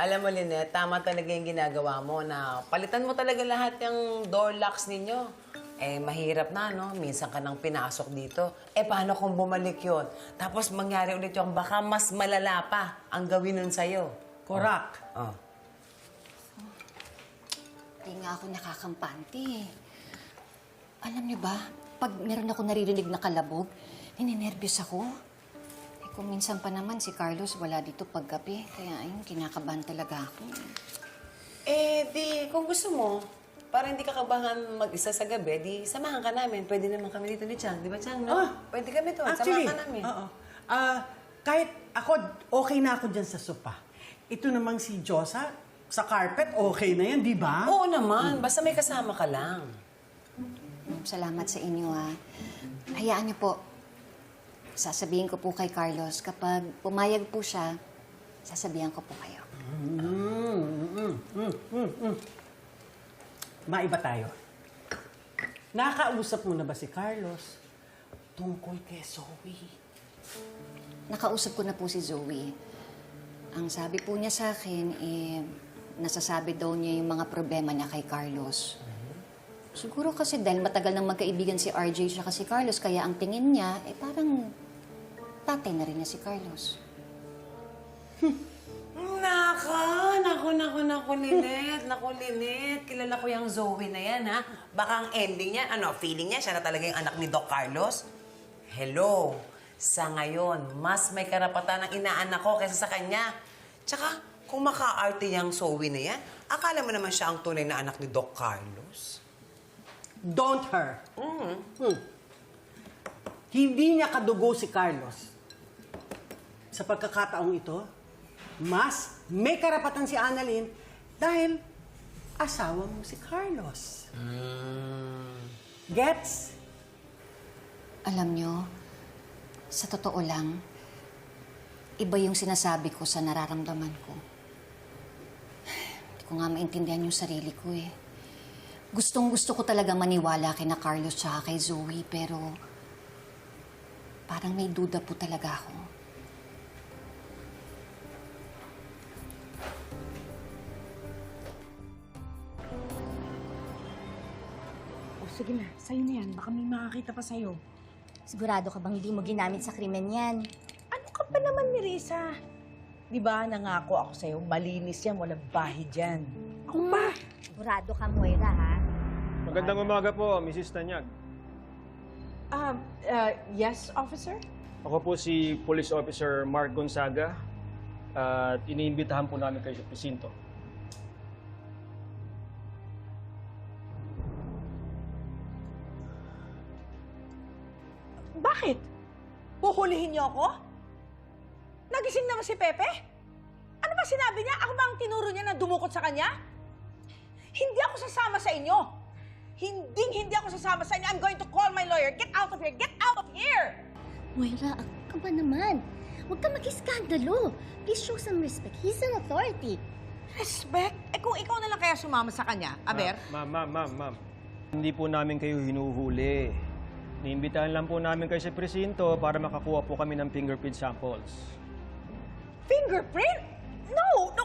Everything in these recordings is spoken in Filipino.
Alam mo, Lynette, tama talaga yung ginagawa mo na palitan mo talaga lahat yung door locks ninyo. Eh, mahirap na, no? Minsan ka nang pinasok dito. Eh, paano kung bumalik yun? Tapos mangyari ulit yung baka mas malala pa ang gawin nun sa'yo. Correct. Oh. Hindi nga ako nakakampante eh. Alam niyo ba, pag meron ako naririnig na kalabog, nininervyos ako. Eh kung minsan pa naman si Carlos wala dito paggabi, kaya ayun, kinakabahan talaga ako. Eh, di, kung gusto mo, para hindi ka kabahan mag-isa sa gabi, di samahan ka namin. Pwede naman kami dito ni Chang. Di ba, Chang, no? Pwede kami doon. Actually, samahan ka namin. oo. Kahit ako, okay na ako dyan sa sopa. Ito namang si Josa, sa carpet, okay na yan, di ba? Oo naman. Basta may kasama ka lang. Salamat sa inyo ah. Hayaan niyo po, sasabihin ko po kay Carlos, kapag pumayag po siya, sasabihan ko po kayo. Maiba tayo. Nakausap mo na ba si Carlos tungkol kay Zoe? Nakausap ko na po si Zoe. Ang sabi po niya sa akin, nasasabi daw niya yung mga problema niya kay Carlos. Siguro kasi dahil matagal nang magkaibigan si RJ siya si Carlos, kaya ang tingin niya, parang tatay na rin niya si Carlos. Naku, Lynette. Naku, Lynette. Kilala ko yung Zoe na yan, ha? Baka ang ending niya, feeling niya, siya na talaga yung anak ni Doc Carlos. Hello. Sa ngayon, mas may karapatan ang inaanak ko kaysa sa kanya. Tsaka, kung maka-arte yung Zoe na yan, akala mo naman siya ang tunay na anak ni Doc Carlos. Don't her. Hindi niya kadugo si Carlos. Sa pagkakataong ito, mas may karapatan si Annalyn dahil asawa mo si Carlos. Gets? Alam niyo, sa totoo lang, iba yung sinasabi ko sa nararamdaman ko. Hindi ko nga maintindihan yung sarili ko eh. Gustong-gusto ko talaga maniwala kina Carlos tsaka kay Zoe, pero parang may duda po talaga ako. Oh, sige na. Sa'yo na yan. Baka may makakita pa sa'yo. Sigurado ka bang hindi mo ginamit sa krimen yan? Ano ka pa naman, Mirisa? Di ba, nangako ako sa'yo, malinis yan, walang bahi dyan. Ako pa! Sigurado ka, Moira, ha? Magandang umaga po, Mrs. Tanyag. Yes, officer? Ako po si Police Officer Mark Gonzaga at iniimbitahan po namin kayo sa presinto. Bakit? Huhulihin niyo ako? Nagising naman si Pepe? Ano ba sinabi niya? Ako ba ang tinuro niya na dumukot sa kanya? Hindi ako sasama sa inyo. Hindi ako sasama sa inyo. I'm going to call my lawyer. Get out of here! Get out of here! Moira, ka ba naman? Huwag ka mag-iskandalo. Please show some respect. He's an authority. Respect? Eh kung ikaw na lang kaya sumama sa kanya, Aber? Ma'am. Hindi po namin kayo hinuhuli. Niimbitahan lang po namin kayo sa presinto para makakuha po kami ng fingerprint samples. Fingerprint? No!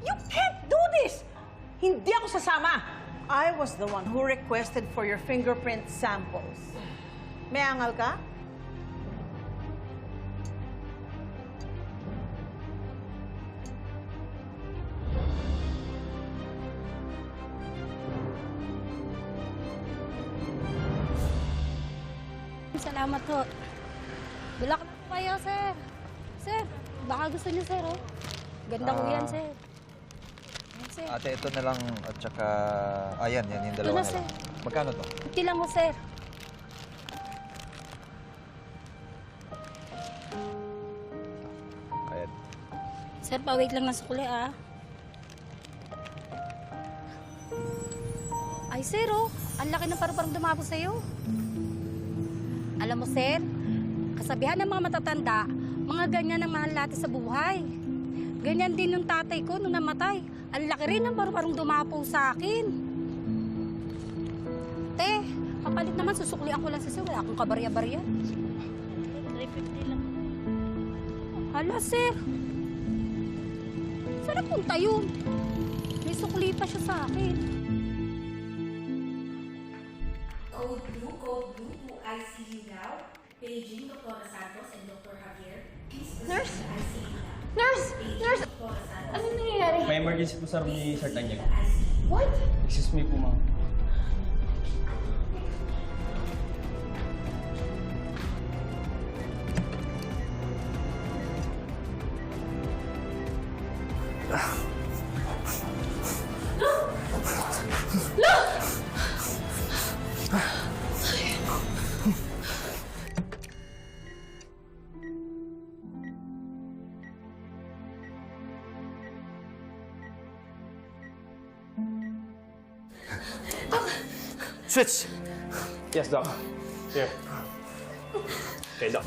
You can't do this! Hindi ako sasama. I was the one who requested for your fingerprint samples. May angal ka? Salamat ho. Bulak na po kayo, sir. Sir, baka gusto niyo, sir, oh. Ganda ko yan, sir. Yan, sir. Ate, ito na lang at saka... yan yung dalawa Ito na, na sir. lang. Magkano to? Iti lang ho, sir. Ayan. Sir, pa-wait lang ng sukli, ah. Ay, sir, oh. Ang laki ng paru-parang dumapo sa'yo. Alam mo, sir, kasabihan ng mga matatanda, mga ganyan ang mahal natin sa buhay. Ganyan din yung tatay ko nung namatay. Ang laki rin ng paru-parang dumapo sa akin. Te, kapalit naman, susuklian ko lang sa sir. Wala akong kabarya-barya. 350 lang. Hala, sir. Sir, ba napunta yun? May sukli pa siya sa akin. Code blue to ICU now. Paging Dr. Santos and Dr. Javier. Please proceed to ICU now. Nurse! Nurse! Dr. Santos. Ano nangyayari? May emergency po sa room ni Sir Tanyag. What? Excuse me po, ma'am. Switch! Yes, Doc. Here. Okay, Doc.